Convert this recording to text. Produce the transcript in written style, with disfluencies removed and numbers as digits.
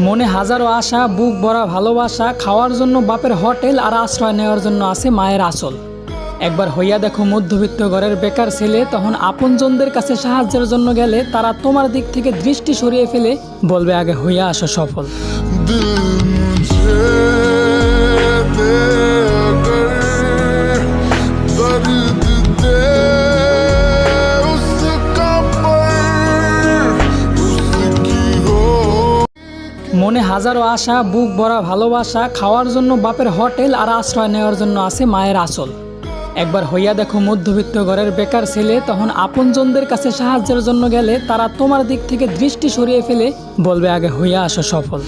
মনে হাজারো আশা, বুক ভরা ভালোবাসা, খাওয়ার জন্য বাপের হোটেল আর আশ্রয় নেওয়ার জন্য আছে মায়ের আঁচল। একবার হইয়া দেখো মধ্যবিত্ত ঘরের বেকার ছেলে, তখন আপনজনদের কাছে সাহায্যের জন্য গেলে তারা তোমার দিক থেকে দৃষ্টি সরিয়ে ফেলে বলবে আগে হইয়া আসো সফল। মনে হাজারো আশা, বুক ভরা ভালোবাসা, খাওয়ার জন্য বাপের হোটেল আর আশ্রয় নেওয়ার জন্য আছে মায়ের আঁচল। একবার হইয়া দেখো মধ্যবিত্ত ঘরের বেকার ছেলে, তখন আপনজনদের কাছে সাহায্যের জন্য গেলে তারা তোমার দিক থেকে দৃষ্টি সরিয়ে ফেলে বলবে আগে হইয়া আসো সফল।